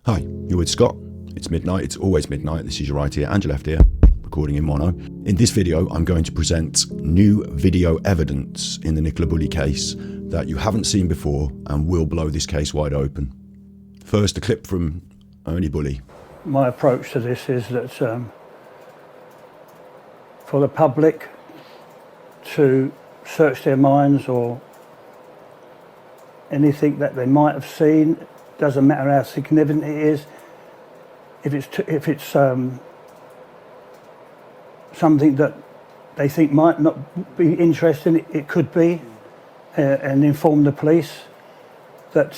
Hi, you're with Scott. It's midnight, it's always midnight. This is your right ear and your left ear, recording in mono. In this video, I'm going to present new video evidence in the Nicola Bulley case that you haven't seen before and will blow this case wide open. First, a clip from Nicola Bulley. My approach to this is that for the public to search their minds or anything that they might have seen, doesn't matter how significant it is. If it's something that they think might not be interesting, it could be, and inform the police that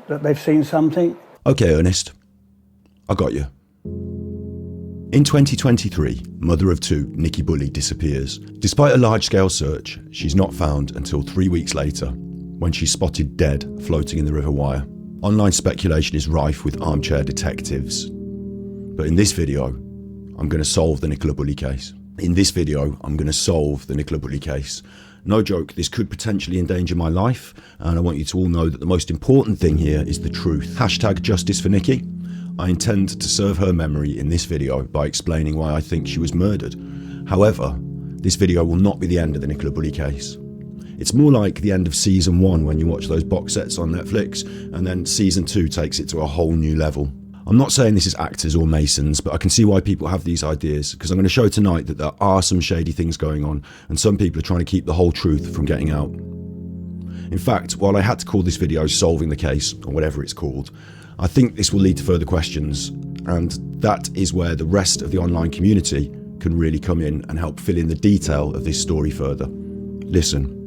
that they've seen something. Okay, Ernest, I got you. In 2023, mother of two, Nicola Bulley, disappears. Despite a large-scale search, she's not found until 3 weeks later, when she's spotted dead floating in the River Wyre. Online speculation is rife with armchair detectives. But in this video, I'm going to solve the Nicola Bulley case. In this video, I'm going to solve the Nicola Bulley case. No joke, this could potentially endanger my life, and I want you to all know that the most important thing here is the truth. Hashtag justice for Nikki. I intend to serve her memory in this video by explaining why I think she was murdered. However, this video will not be the end of the Nicola Bulley case. It's more like the end of season 1 when you watch those box sets on Netflix, and then season 2 takes it to a whole new level. I'm not saying this is actors or masons, but I can see why people have these ideas, because I'm going to show tonight that there are some shady things going on, and some people are trying to keep the whole truth from getting out. In fact, while I had to call this video Solving the Case, or whatever it's called, I think this will lead to further questions, and that is where the rest of the online community can really come in and help fill in the detail of this story further. Listen.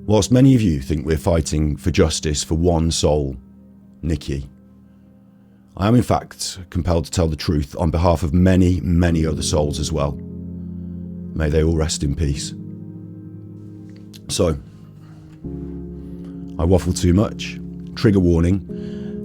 Whilst many of you think we're fighting for justice for one soul, Nikki, I am in fact compelled to tell the truth on behalf of many, many other souls as well. May they all rest in peace. So, I waffle too much. Trigger warning.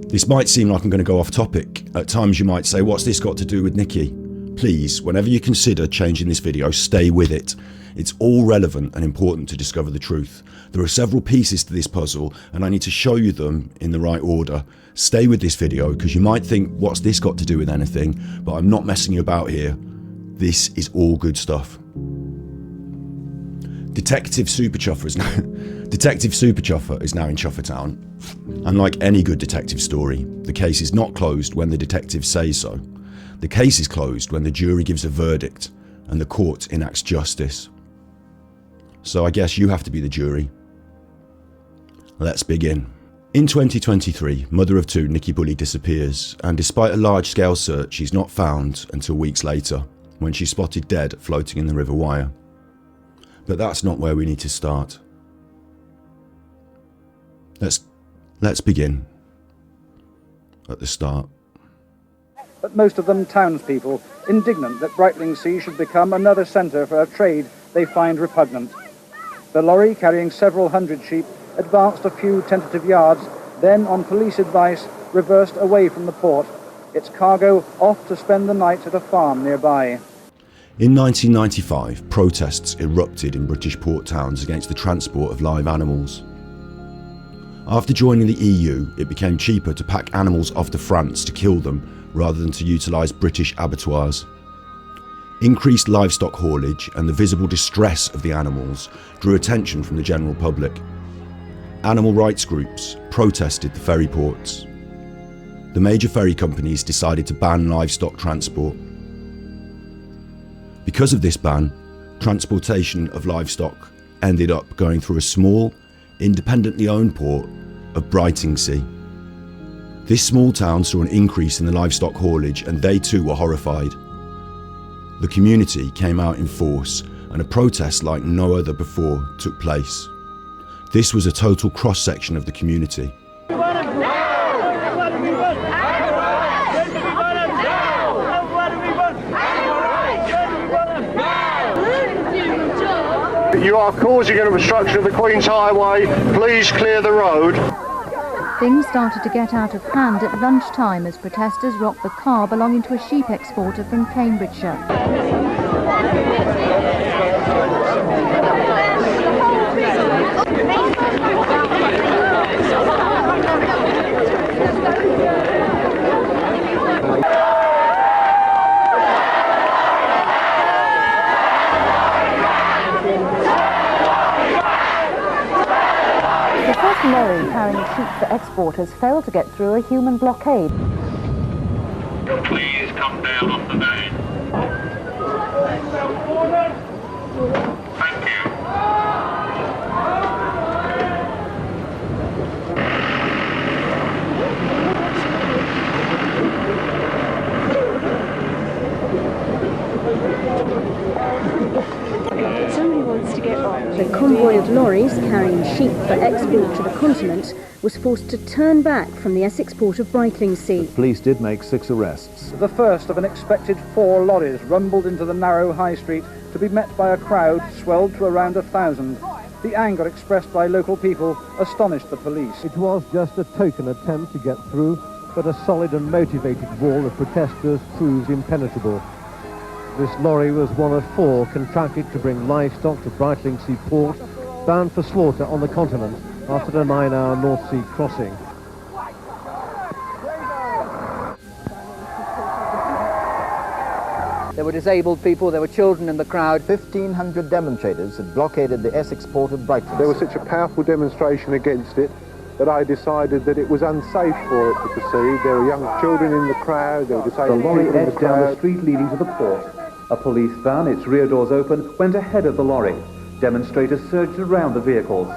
This might seem like I'm going to go off topic. At times you might say, what's this got to do with Nikki? Please, whenever you consider changing this video, stay with it. It's all relevant and important to discover the truth. There are several pieces to this puzzle, and I need to show you them in the right order. Stay with this video, because you might think, what's this got to do with anything? But I'm not messing you about here. This is all good stuff. Detective Super Chuffer is now in Chuffertown. And like any good detective story, the case is not closed when the detective says so. The case is closed when the jury gives a verdict and the court enacts justice. So I guess you have to be the jury. Let's begin. In 2023, mother of two, Nicola Bulley, disappears, and despite a large-scale search, she's not found until weeks later, when she's spotted dead floating in the River Wyre. But that's not where we need to start. Let's begin at the start. But most of them townspeople, indignant that Brightlingsea should become another centre for a trade they find repugnant. The lorry, carrying several hundred sheep, advanced a few tentative yards, then, on police advice, reversed away from the port, its cargo off to spend the night at a farm nearby. In 1995, protests erupted in British port towns against the transport of live animals. After joining the EU, it became cheaper to pack animals off to France to kill them rather than to utilise British abattoirs. Increased livestock haulage and the visible distress of the animals drew attention from the general public. Animal rights groups protested the ferry ports. The major ferry companies decided to ban livestock transport. Because of this ban, transportation of livestock ended up going through a small, independently owned port of Brightlingsea. This small town saw an increase in the livestock haulage, and they too were horrified. The community came out in force, and a protest like no other before took place. This was a total cross-section of the community. You are causing an obstruction of the Queen's Highway. Please clear the road. Things started to get out of hand at lunchtime as protesters rocked the car belonging to a sheep exporter from Cambridgeshire. exporters failed to get through a human blockade. Please come down off the van. Thank you. Somebody wants to get on. The convoy of lorries carrying sheep for export to the continent was forced to turn back from the Essex port of Brightlingsea. Police did make 6 arrests. The first of an expected 4 lorries rumbled into the narrow high street to be met by a crowd swelled to around 1,000. The anger expressed by local people astonished the police. It was just a token attempt to get through, but a solid and motivated wall of protesters proved impenetrable. This lorry was one of 4 contracted to bring livestock to Brightlingsea port, bound for slaughter on the continent after a 9-hour North Sea crossing. There were disabled people, there were children in the crowd. 1,500 demonstrators had blockaded the Essex port of Brightlingsea. There was such a powerful demonstration against it that I decided that it was unsafe for it to proceed. There were young children in the crowd, there were disabled people in the crowd. The lorry edged down the street leading to the port. A police van, its rear doors open, went ahead of the lorry. Demonstrators surged around the vehicles.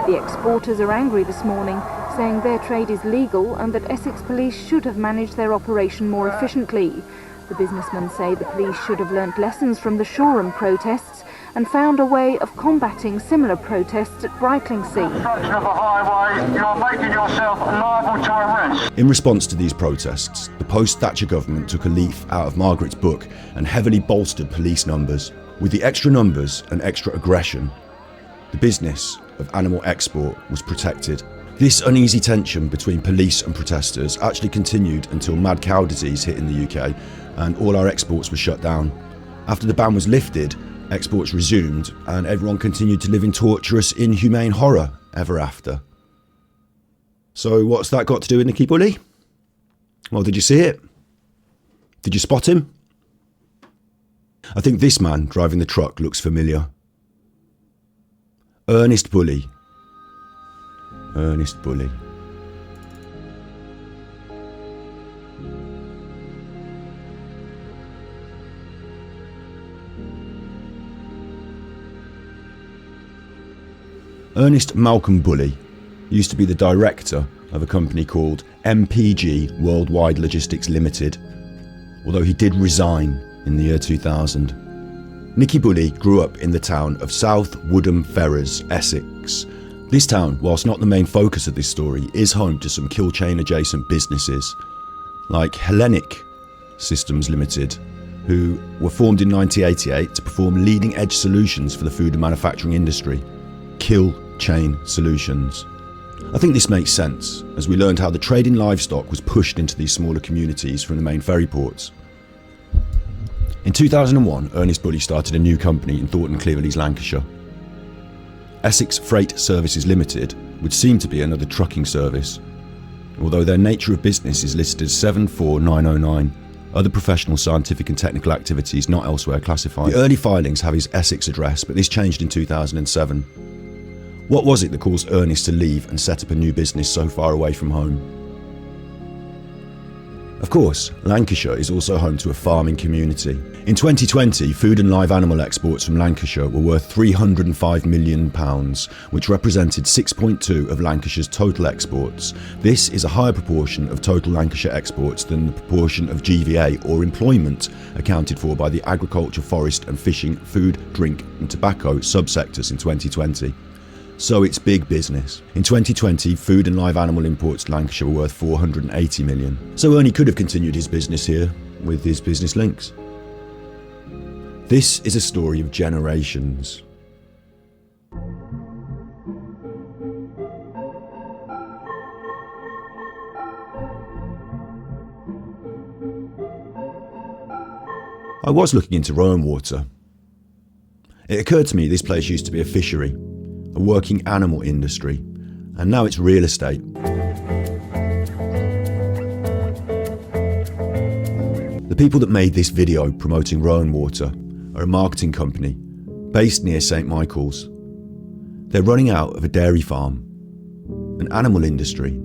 The exporters are angry this morning, saying their trade is legal and that Essex police should have managed their operation more efficiently. The businessmen say the police should have learnt lessons from the Shoreham protests and found a way of combating similar protests at Brightlingsea. Obstruction of a highway, you are making yourself liable to arrest. In response to these protests, the post-Thatcher government took a leaf out of Margaret's book and heavily bolstered police numbers. With the extra numbers and extra aggression, the business of animal export was protected. This uneasy tension between police and protesters actually continued until mad cow disease hit in the UK and all our exports were shut down. After the ban was lifted, exports resumed and everyone continued to live in torturous, inhumane horror ever after. So what's that got to do with Nicky Bulley? Well, did you see it? Did you spot him? I think this man driving the truck looks familiar. Ernest Bulley. Ernest Bulley. Ernest Malcolm Bulley used to be the director of a company called MPG Worldwide Logistics Limited, although he did resign in the year 2000. Nicky Bulley grew up in the town of South Woodham Ferrers, Essex. This town, whilst not the main focus of this story, is home to some kill chain adjacent businesses, like Hellenic Systems Limited, who were formed in 1988 to perform leading edge solutions for the food and manufacturing industry. Kill chain solutions. I think this makes sense, as we learned how the trade in livestock was pushed into these smaller communities from the main ferry ports. In 2001, Ernest Bulley started a new company in Thornton Cleverleys, Lancashire. Essex Freight Services Limited would seem to be another trucking service, although their nature of business is listed as 74909, other professional, scientific and technical activities not elsewhere classified. The early filings have his Essex address, but this changed in 2007. What was it that caused Ernest to leave and set up a new business so far away from home? Of course, Lancashire is also home to a farming community. In 2020, food and live animal exports from Lancashire were worth £305 million, which represented 6.2% of Lancashire's total exports. This is a higher proportion of total Lancashire exports than the proportion of GVA or employment accounted for by the agriculture, forest and fishing, food, drink and tobacco subsectors in 2020. So it's big business. In 2020, food and live animal imports to Lancashire were worth £480 million. So Ernie could have continued his business here with his business links. This is a story of generations. I was looking into Rowan water. It occurred to me this place used to be a fishery, a working animal industry, and now it's real estate. The people that made this video promoting Rowan Water are a marketing company based near St Michael's. They're running out of a dairy farm, an animal industry.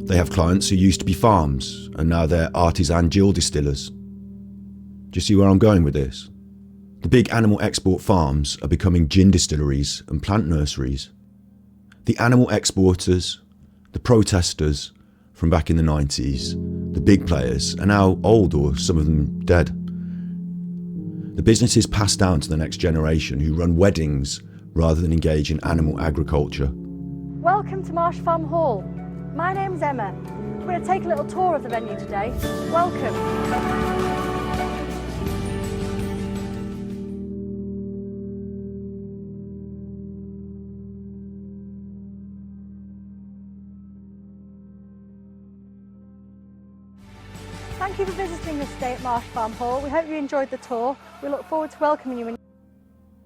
They have clients who used to be farms and now they're artisan gill distillers. Do you see where I'm going with this? The big animal export farms are becoming gin distilleries and plant nurseries. The animal exporters, the protesters from back in the 90s, the big players are now old or some of them dead. The businesses passed down to the next generation who run weddings rather than engage in animal agriculture. Welcome to Marsh Farm Hall. My name's Emma. We're going to take a little tour of the venue today. Welcome. Thank you for visiting us today at Marsh Farm Hall. We hope you enjoyed the tour. We look forward to welcoming you.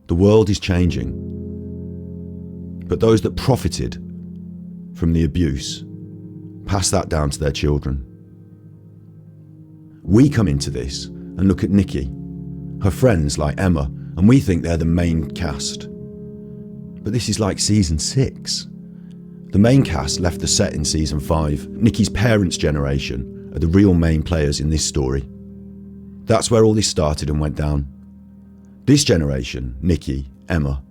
The world is changing, but those that profited from the abuse pass that down to their children. We come into this and look at Nikki, her friends like Emma, and we think they're the main cast. But this is like season 6. The main cast left the set in season 5. Nikki's parents' generation are the real main players in this story. That's where all this started and went down. This generation, Nikki, Emma,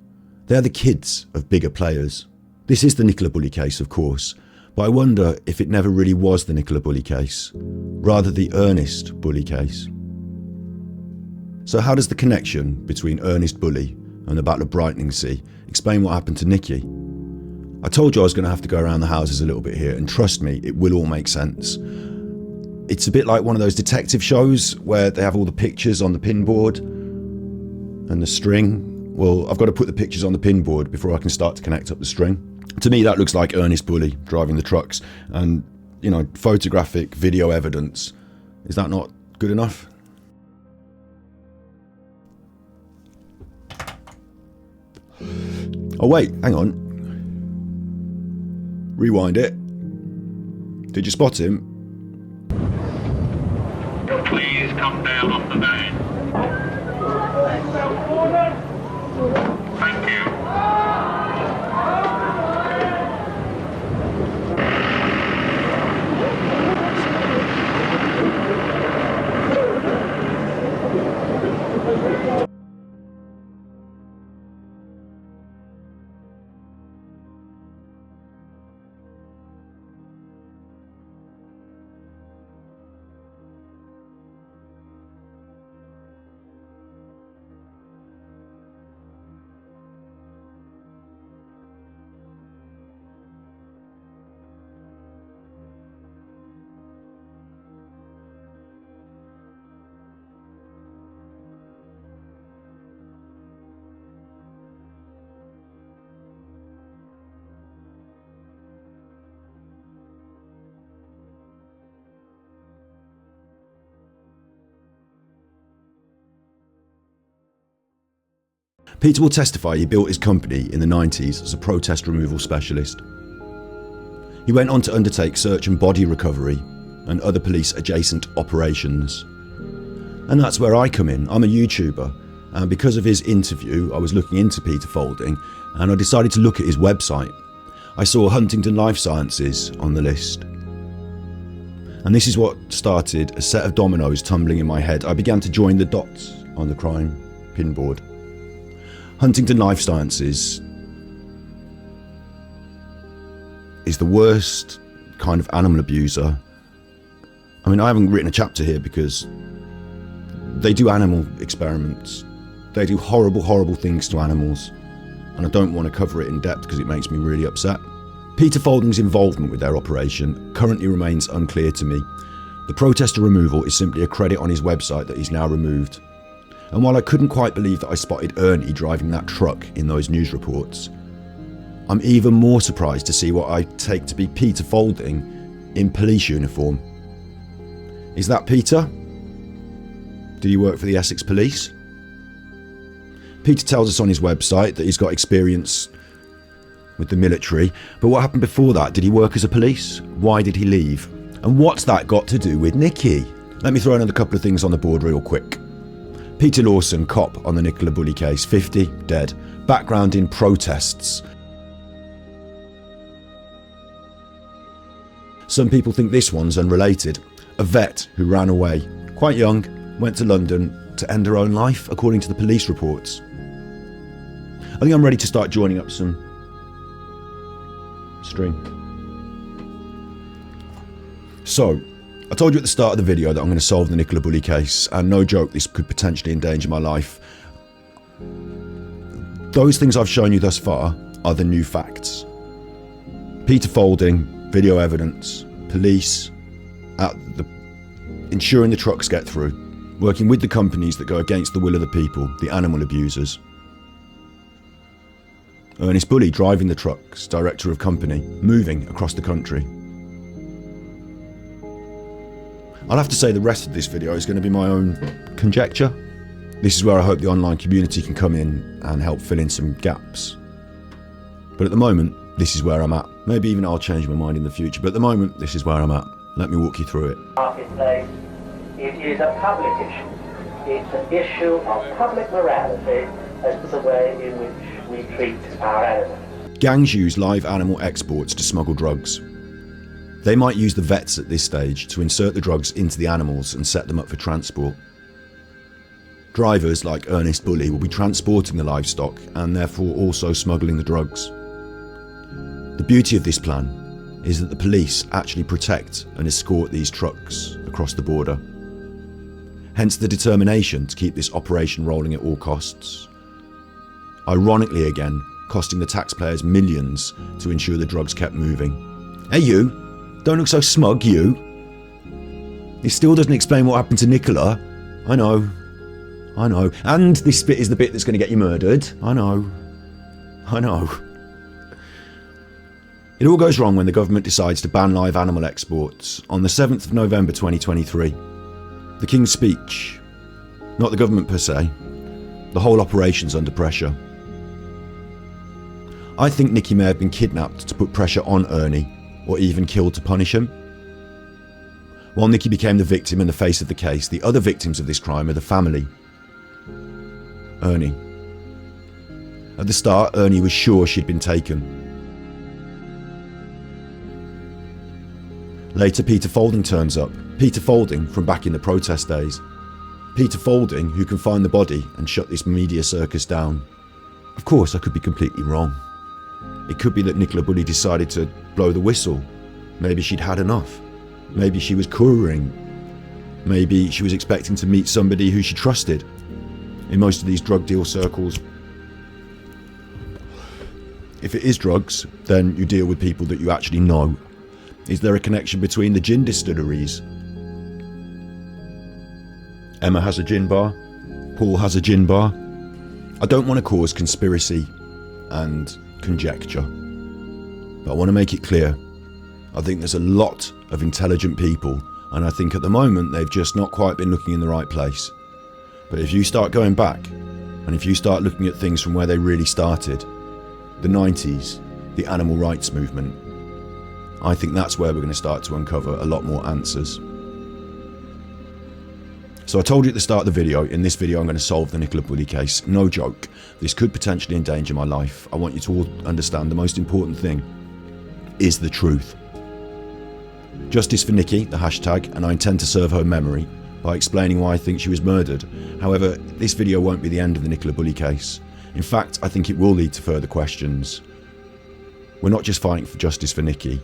they're the kids of bigger players. This is the Nicola Bulley case, of course, but I wonder if it never really was the Nicola Bulley case, rather the Ernest Bulley case. So how does the connection between Ernest Bulley and the Battle of Brightlingsea explain what happened to Nikki? I told you I was going to have to go around the houses a little bit here, and trust me, it will all make sense. It's a bit like one of those detective shows where they have all the pictures on the pinboard and the string. Well, I've got to put the pictures on the pinboard before I can start to connect up the string. To me, that looks like Ernest Bulley driving the trucks and, you know, photographic video evidence. Is that not good enough? Oh wait, hang on. Rewind it. Did you spot him? Please come down off the van. Thank you. Peter will testify he built his company in the 90s as a protest removal specialist. He went on to undertake search and body recovery and other police adjacent operations. And that's where I come in. I'm a YouTuber, and because of his interview I was looking into Peter Folding and I decided to look at his website. I saw Huntington Life Sciences on the list. And this is what started a set of dominoes tumbling in my head. I began to join the dots on the crime pinboard. Huntington Life Sciences is the worst kind of animal abuser. I mean, I haven't written a chapter here because they do animal experiments. They do horrible, horrible things to animals. And I don't want to cover it in depth because it makes me really upset. Peter Folding's involvement with their operation currently remains unclear to me. The protester removal is simply a credit on his website that he's now removed. And while I couldn't quite believe that I spotted Ernie driving that truck in those news reports, I'm even more surprised to see what I take to be Peter Folding in police uniform. Is that Peter? Did he work for the Essex Police? Peter tells us on his website that he's got experience with the military, but what happened before that? Did he work as a police? Why did he leave? And what's that got to do with Nikki? Let me throw another couple of things on the board real quick. Peter Lawson, cop on the Nicola Bulley case, 50, dead. Background in protests. Some people think this one's unrelated. A vet who ran away, quite young, went to London to end her own life, according to the police reports. I think I'm ready to start joining up some string. So, I told you at the start of the video that I'm going to solve the Nicola Bulley case, and no joke, this could potentially endanger my life. Those things I've shown you thus far are the new facts. Peter Folding, video evidence, police, ensuring the trucks get through, working with the companies that go against the will of the people, the animal abusers. Ernest Bulley driving the trucks, director of company, moving across the country. I'll have to say the rest of this video is going to be my own conjecture. This is where I hope the online community can come in and help fill in some gaps. But at the moment, this is where I'm at. Maybe even I'll change my mind in the future, but at the moment, this is where I'm at. Let me walk you through it. Marketplace, it is a public issue. It's an issue of public morality as to the way in which we treat our animals. Gangs use live animal exports to smuggle drugs. They might use the vets at this stage to insert the drugs into the animals and set them up for transport. Drivers like Ernest Bulley will be transporting the livestock and therefore also smuggling the drugs. The beauty of this plan is that the police actually protect and escort these trucks across the border. Hence the determination to keep this operation rolling at all costs. Ironically again, costing the taxpayers millions to ensure the drugs kept moving. Hey you! Don't look so smug, you. This still doesn't explain what happened to Nicola. I know. And this bit is the bit that's going to get you murdered. I know. It all goes wrong when the government decides to ban live animal exports on the 7th of November 2023. The King's speech. Not the government per se. The whole operation's under pressure. I think Nicky may have been kidnapped to put pressure on Ernie, or even killed to punish him. While Nicky became the victim in the face of the case, the other victims of this crime are the family. Ernie. At the start, Ernie was sure she'd been taken. Later, Peter Folding turns up. Peter Folding from back in the protest days. Peter Folding who can find the body and shut this media circus down. Of course, I could be completely wrong. It could be that Nicola Bulley decided to blow the whistle. Maybe she'd had enough. Maybe she was couriering. Maybe she was expecting to meet somebody who she trusted. In most of these drug deal circles, if it is drugs, then you deal with people that you actually know. Is there a connection between the gin distilleries? Emma has a gin bar. Paul has a gin bar. I don't want to cause conspiracy and conjecture, but I want to make it clear. I think there's a lot of intelligent people, and I think at the moment they've just not quite been looking in the right place. But if you start going back, and if you start looking at things from where they really started, the 90s, the animal rights movement, I think that's where we're going to start to uncover a lot more answers. So I told you at the start of the video, in this video I'm going to solve the Nicola Bulley case. No joke, this could potentially endanger my life. I want you to all understand the most important thing is the truth. Justice for Nikki, the hashtag, and I intend to serve her memory by explaining why I think she was murdered. However, this video won't be the end of the Nicola Bulley case. In fact, I think it will lead to further questions. We're not just fighting for justice for Nikki.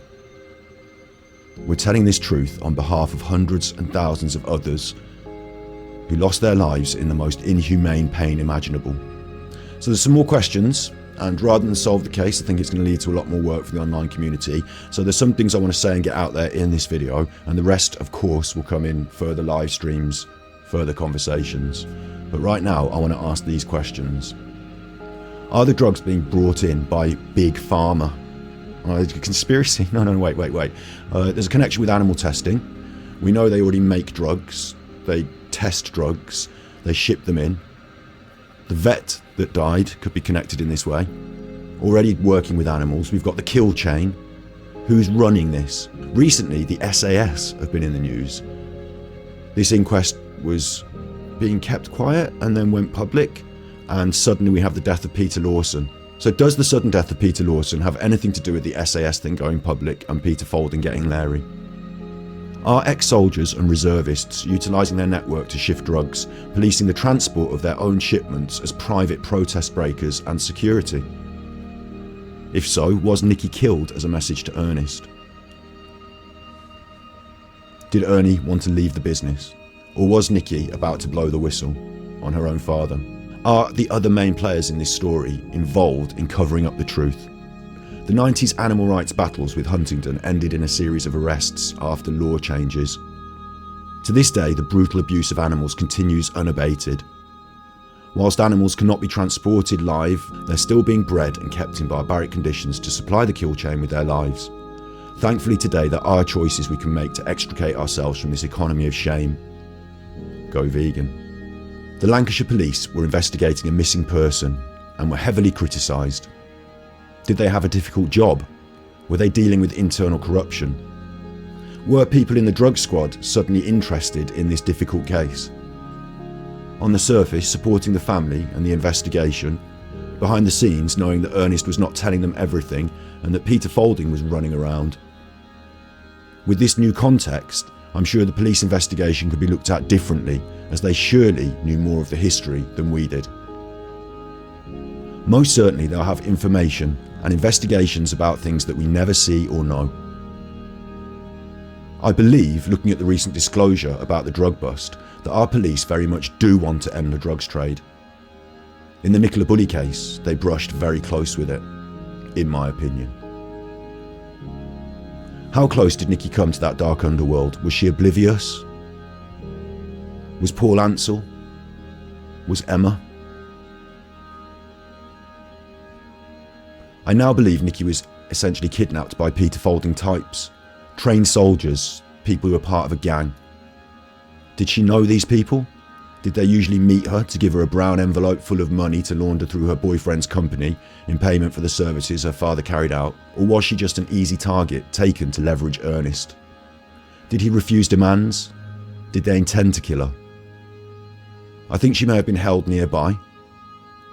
We're telling this truth on behalf of hundreds and thousands of others who lost their lives in the most inhumane pain imaginable. So there's some more questions, and rather than solve the case, I think it's going to lead to a lot more work for the online community. So there's some things I want to say and get out there in this video, and the rest, of course, will come in further live streams, further conversations. But right now, I want to ask these questions. Are the drugs being brought in by Big Pharma? Conspiracy? No, wait. There's a connection with animal testing. We know they already make drugs. They test drugs. They ship them in. The vet that died could be connected in this way. Already working with animals. We've got the kill chain. Who's running this? Recently, the SAS have been in the news. This inquest was being kept quiet and then went public, and suddenly we have the death of Peter Lawson. So does the sudden death of Peter Lawson have anything to do with the SAS thing going public and Peter Folding getting Larry? Are ex-soldiers and reservists utilising their network to shift drugs, policing the transport of their own shipments as private protest breakers and security? If so, was Nicky killed as a message to Ernest? Did Ernie want to leave the business? Or was Nicky about to blow the whistle on her own father? Are the other main players in this story involved in covering up the truth? The 90s animal rights battles with Huntingdon ended in a series of arrests after law changes. To this day, the brutal abuse of animals continues unabated. Whilst animals cannot be transported live, they're still being bred and kept in barbaric conditions to supply the kill chain with their lives. Thankfully today there are choices we can make to extricate ourselves from this economy of shame. Go vegan. The Lancashire Police were investigating a missing person and were heavily criticised. Did they have a difficult job? Were they dealing with internal corruption? Were people in the drug squad suddenly interested in this difficult case? On the surface, supporting the family and the investigation. Behind the scenes, knowing that Ernest was not telling them everything and that Peter Folding was running around. With this new context, I'm sure the police investigation could be looked at differently, as they surely knew more of the history than we did. Most certainly they'll have information and investigations about things that we never see or know. I believe, looking at the recent disclosure about the drug bust, that our police very much do want to end the drugs trade. In the Nicola Bulley case, they brushed very close with it, in my opinion. How close did Nicky come to that dark underworld? Was she oblivious? Was Paul Ansell? Was Emma? I now believe Nicky was essentially kidnapped by Peter Folding types, trained soldiers, people who were part of a gang. Did she know these people? Did they usually meet her to give her a brown envelope full of money to launder through her boyfriend's company in payment for the services her father carried out? Or was she just an easy target taken to leverage Ernest? Did he refuse demands? Did they intend to kill her? I think she may have been held nearby,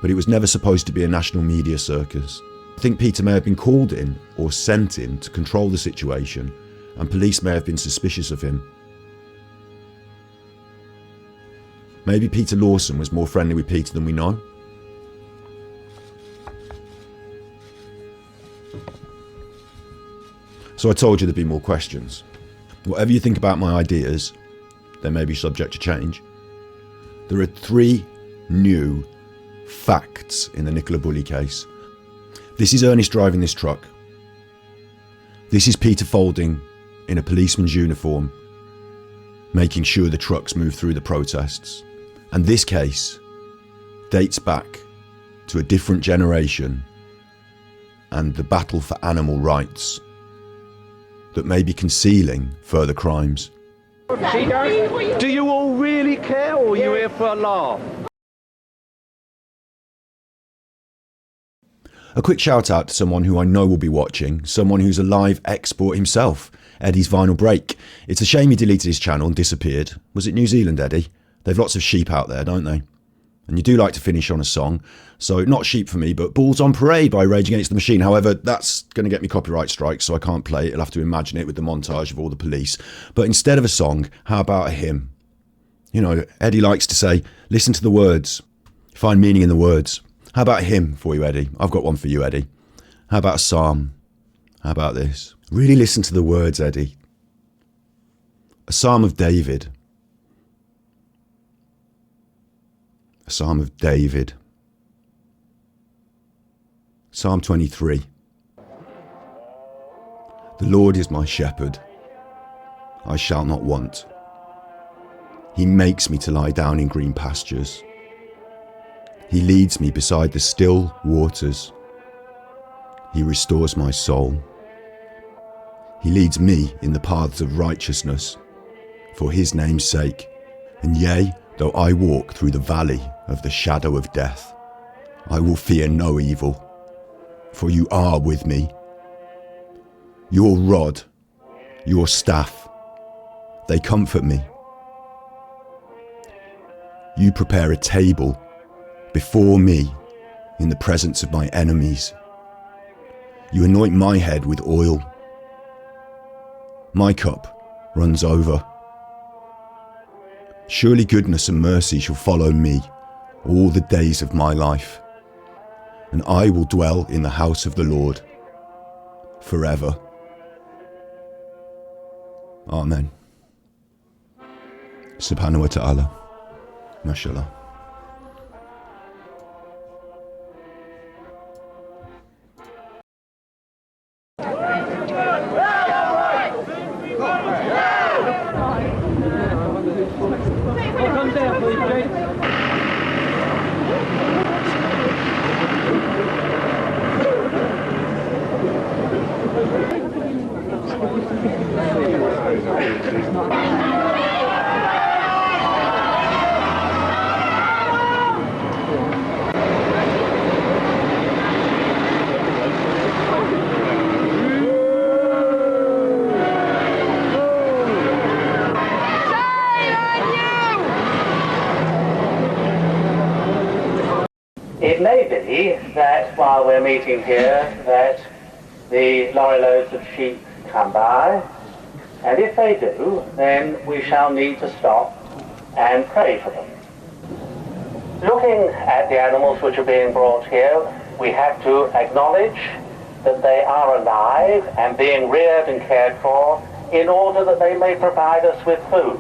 but it was never supposed to be a national media circus. I think Peter may have been called in or sent in to control the situation, and police may have been suspicious of him. Maybe Peter Lawson was more friendly with Peter than we know. So I told you there'd be more questions. Whatever you think about my ideas, they may be subject to change. There are 3 new facts in the Nicola Bulley case. This is Ernest driving this truck. This is Peter Folding in a policeman's uniform, making sure the trucks move through the protests. And this case dates back to a different generation and the battle for animal rights that may be concealing further crimes. Do you all really care, or are you here for a laugh? A quick shout out to someone who I know will be watching, someone who's a live export himself, Eddie's Vinyl Break. It's a shame he deleted his channel and disappeared. Was it New Zealand, Eddie? They've lots of sheep out there, don't they? And you do like to finish on a song. So not sheep for me, but Balls on Parade by Rage Against the Machine. However, that's going to get me copyright strikes, so I can't play it. I'll have to imagine it with the montage of all the police. But instead of a song, how about a hymn? You know, Eddie likes to say, listen to the words. Find meaning in the words. How about a hymn for you, Eddie? I've got one for you, Eddie. How about a psalm? How about this? Really listen to the words, Eddie. A psalm of David. A psalm of David. Psalm 23. The Lord is my shepherd. I shall not want. He makes me to lie down in green pastures. He leads me beside the still waters. He restores my soul. He leads me in the paths of righteousness for his name's sake. And yea, though I walk through the valley of the shadow of death, I will fear no evil, for you are with me. Your rod, your staff, they comfort me. You prepare a table before me in the presence of my enemies. You anoint my head with oil. My cup runs over. Surely goodness and mercy shall follow me all the days of my life, and I will dwell in the house of the Lord forever. Amen. Subhanahu wa ta'ala. Mashallah. It may be that while we're meeting here that the lorry loads of sheep come by, and if they do, then we shall need to stop and pray for them. Looking at the animals which are being brought here, we have to acknowledge that they are alive and being reared and cared for in order that they may provide us with food,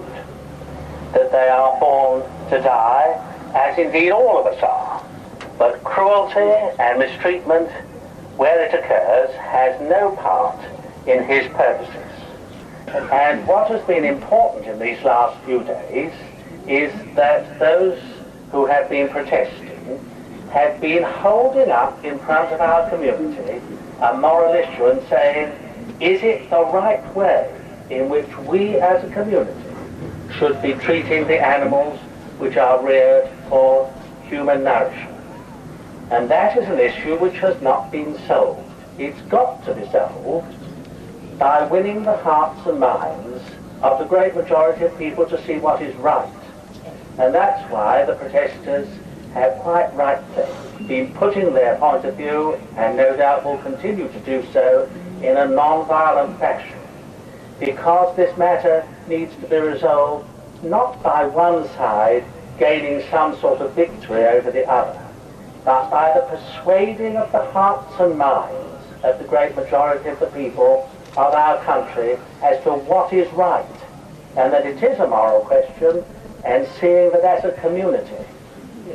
that they are born to die, as indeed all of us are. But cruelty and mistreatment, where it occurs, has no part in his purposes. And what has been important in these last few days is that those who have been protesting have been holding up in front of our community a moral issue and saying, is it the right way in which we as a community should be treating the animals which are reared for human nourishment? And that is an issue which has not been solved. It's got to be solved by winning the hearts and minds of the great majority of people to see what is right. And that's why the protesters have quite rightly been putting their point of view, and no doubt will continue to do so, in a non-violent fashion. Because this matter needs to be resolved not by one side gaining some sort of victory over the other, but by the persuading of the hearts and minds of the great majority of the people of our country as to what is right, and that it is a moral question, and seeing that as a community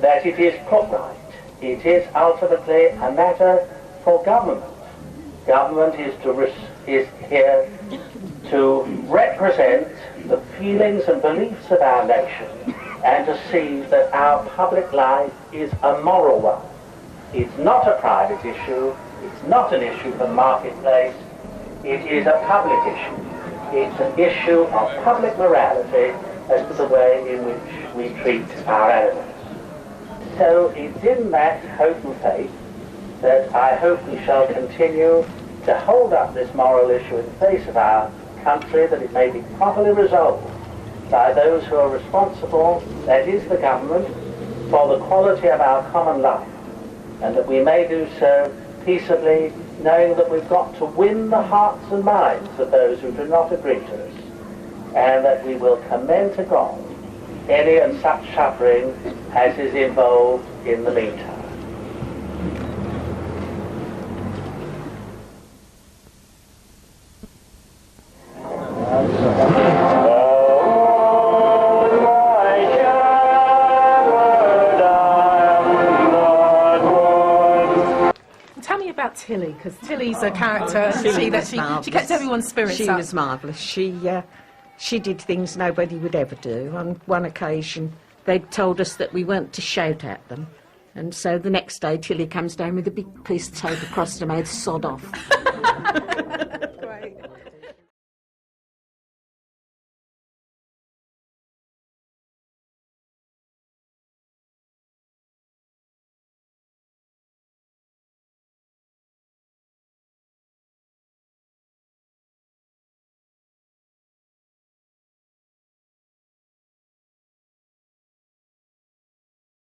that it is put right. It is ultimately a matter for government. Government is here to represent the feelings and beliefs of our nation, and to see that our public life is a moral one. It's not a private issue, it's not an issue for the marketplace, it is a public issue. It's an issue of public morality as to the way in which we treat our animals. So it's in that hope and faith that I hope we shall continue to hold up this moral issue in the face of our country, that it may be properly resolved by those who are responsible, that is the government, for the quality of our common life, and that we may do so peaceably, knowing that we've got to win the hearts and minds of those who do not agree to us, and that we will commend to God any and such suffering as is involved in the meantime. Tell me about Tilly, because Tilly's a character. She kept everyone's spirits up. She was marvellous. She did things nobody would ever do. On one occasion, they told us that we weren't to shout at them, and so the next day Tilly comes down with a big piece of tape across the mouth, sod off. Great.